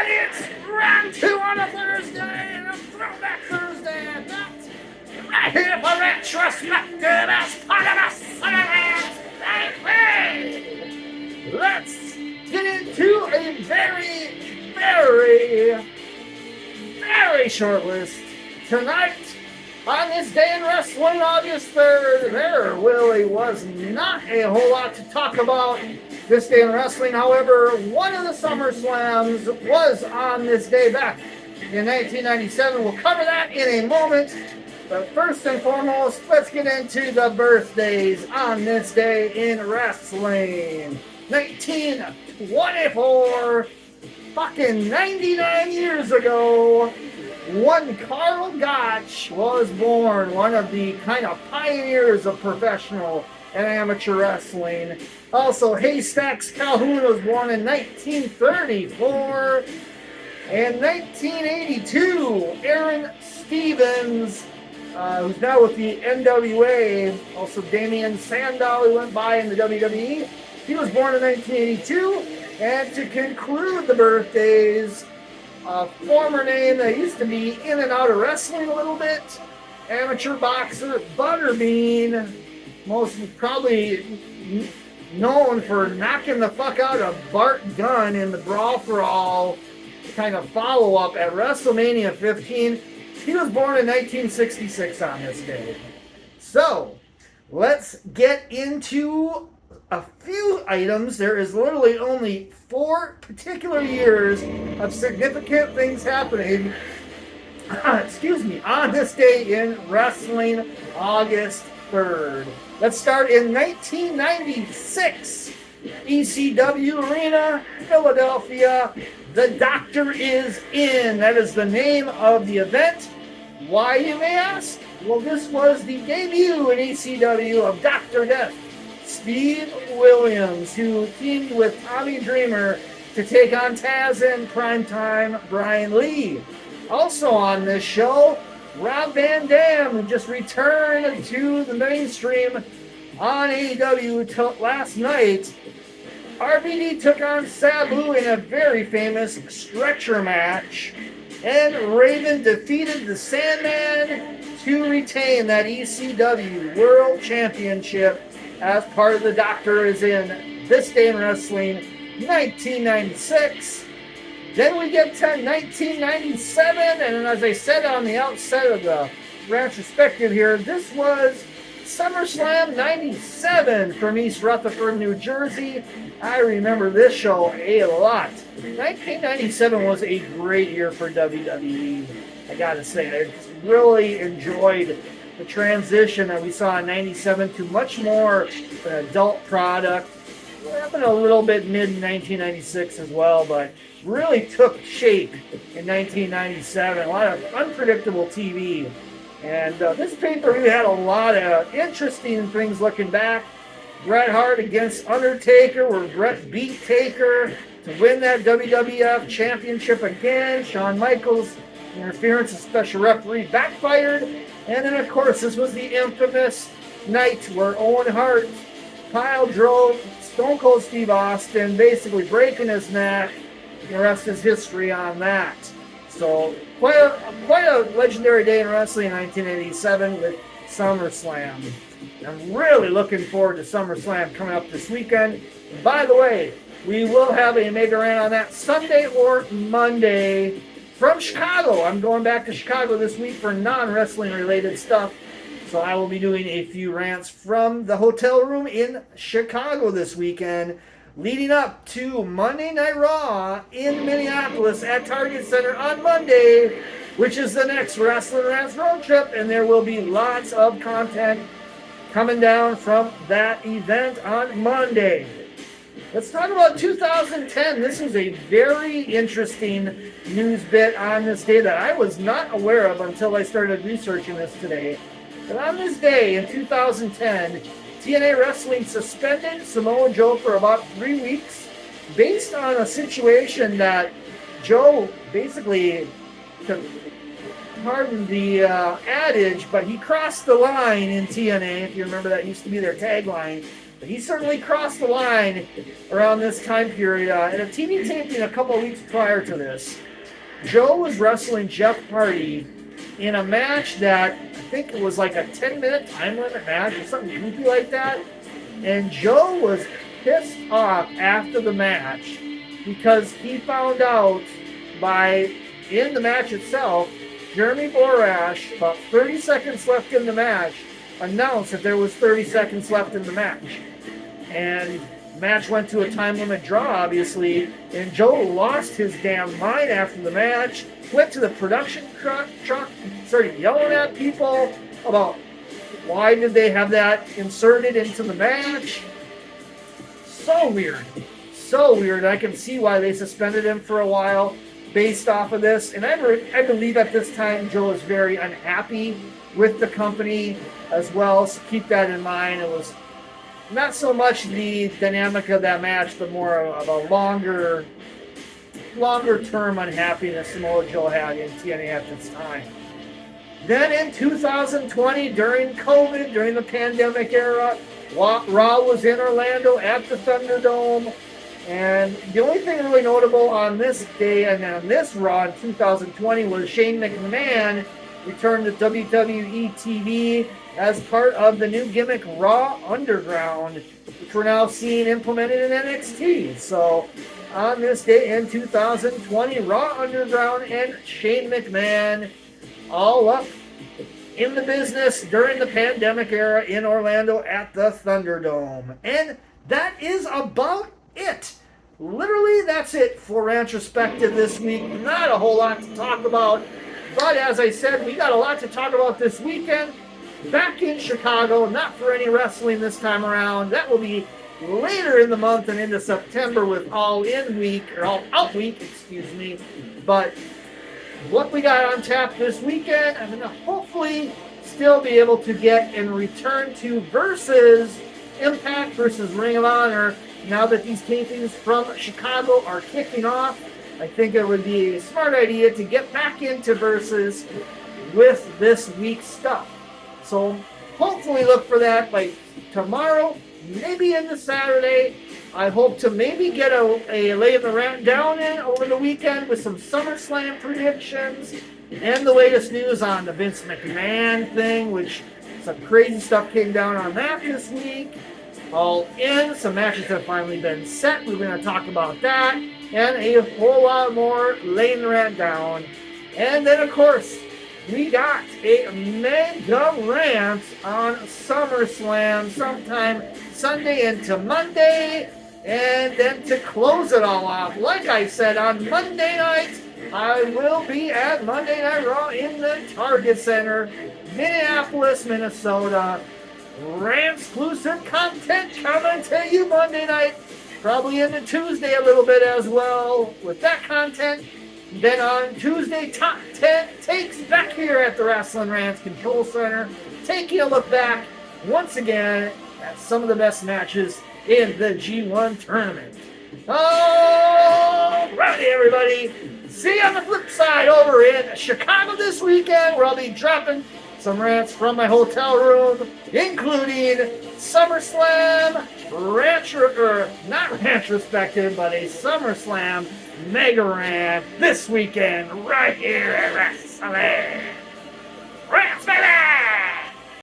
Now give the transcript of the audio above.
And it's round 2 on a Thursday, and a throwback Thursday at that. Right here for Retrospective as part of the SummerSlam. Let's get into a very short list tonight. On this day in wrestling, August 3rd, there really was not a whole lot to talk about this day in wrestling. However, one of the SummerSlams was on this day back in 1997. We'll cover that in a moment. But first and foremost, let's get into the birthdays on this day in wrestling. 1924, fucking 99 years ago, one Carl Gotch was born, one of the kind of pioneers of professional and amateur wrestling. Also, Haystacks Calhoun was born in 1934. In 1982, Aaron Stevens, who's now with the NWA, also Damian Sandow, who went by in the WWE. He was born in 1982. And to conclude the birthdays, a former name that used to be in and out of wrestling a little bit, amateur boxer Butterbean, most probably known for knocking the fuck out of Bart Gunn in the Brawl for All kind of follow-up at WrestleMania 15. He was born in 1966 on this day. So, let's get into a few items. There is literally only 4 particular years of significant things happening on this day in wrestling, August 3rd. Let's start in 1996. ECW Arena, Philadelphia. The Doctor is in. That is the name of the event. Why, you may ask? Well, this was the debut in ECW of Dr. Death, Steve Williams, who teamed with Tommy Dreamer to take on Taz and primetime Brian Lee. Also on this show, Rob Van Dam, who just returned to the mainstream on AEW last night. RVD took on Sabu in a very famous stretcher match, and Raven defeated the Sandman to retain that ECW World Championship as part of the Doctor is in this day in wrestling, 1996. Then we get to 1997, and as I said on the outset of the retrospective here, this was SummerSlam 97 from East Rutherford, New Jersey. I remember this show a lot. 1997 was a great year for WWE. I gotta say, I really enjoyed the transition that we saw in 97 to much more an adult product. It happened a little bit mid-1996 as well, but really took shape in 1997. A lot of unpredictable TV. And this pay-per-view had a lot of interesting things looking back. Bret Hart against Undertaker, where Bret beat Taker to win that WWF Championship again. Shawn Michaels' interference as special referee backfired. And then, of course, this was the infamous night where Owen Hart pile drove Stone Cold Steve Austin, basically breaking his neck. The rest is history on that. So, quite a legendary day in wrestling in 1987 with SummerSlam. I'm really looking forward to SummerSlam coming up this weekend. And by the way, we will have a Mega Rant on that Sunday or Monday from Chicago. I'm going back to Chicago this week for non-wrestling related stuff. So I will be doing a few rants from the hotel room in Chicago this weekend, leading up to Monday Night Raw in Minneapolis at Target Center on Monday, which is the next Wrestling Rants road trip, and there will be lots of content coming down from that event on Monday. Let's talk about 2010. This is a very interesting news bit on this day that I was not aware of until I started researching this today. But on this day in 2010, TNA Wrestling suspended Samoa Joe for about 3 weeks based on a situation that Joe basically, pardon the adage, but he crossed the line in TNA. If you remember, that used to be their tagline. But he certainly crossed the line around this time period. In a TV taping a couple of weeks prior to this, Joe was wrestling Jeff Hardy in a match that I think it was like a 10-minute time limit match or something goofy like that. And Joe was pissed off after the match because he found out in the match itself, Jeremy Borash, about 30 seconds left in the match, announced that there was 30 seconds left in the match. And the match went to a time limit draw, obviously, and Joe lost his damn mind after the match, went to the production truck, started yelling at people about why did they have that inserted into the match. So weird. So weird. I can see why they suspended him for a while based off of this. And I believe at this time Joe is very unhappy with the company as well. So keep that in mind. It was not so much the dynamic of that match, but more of a longer term unhappiness Samoa Joe had in TNA at this time. Then in 2020, during COVID, during the pandemic era, Raw was in Orlando at the Thunderdome. And the only thing really notable on this day and on this Raw in 2020 was Shane McMahon returned to WWE TV as part of the new gimmick Raw Underground, which we're now seeing implemented in NXT. So on this day in 2020, Raw Underground and Shane McMahon all up in the business during the pandemic era in Orlando at the Thunderdome. And that is about it. Literally, that's it for Rantrospective this week. Not a whole lot to talk about, but as I said, we got a lot to talk about this weekend. Back in Chicago, not for any wrestling this time around. That will be later in the month and into September with All Out Week, But what we got on tap this weekend, I'm going to hopefully still be able to get and return to versus Impact versus Ring of Honor. Now that these tapings from Chicago are kicking off, I think it would be a smart idea to get back into versus with this week's stuff. So hopefully look for that by tomorrow, maybe into Saturday. I hope to maybe get a lay of the rant down in over the weekend with some SummerSlam predictions and the latest news on the Vince McMahon thing, which some crazy stuff came down on that this week. All in, some matches have finally been set. We're going to talk about that and a whole lot more laying the rant down. And then, of course, we got a mega rant on SummerSlam sometime Sunday into Monday. And then to close it all off, like I said, on Monday night, I will be at Monday Night Raw in the Target Center, Minneapolis, Minnesota. Rant-exclusive content coming to you Monday night, probably into Tuesday a little bit as well with that content. Then on Tuesday, Top 10 takes back here at the Wrestling Rants Control Center, taking a look back once again at some of the best matches in the G1 tournament. Alrighty, everybody. See you on the flip side over in Chicago this weekend, where I'll be dropping some rants from my hotel room, including SummerSlam, not Rantrospective, but a SummerSlam mega rant this weekend, right here at Wrestling Rants, baby!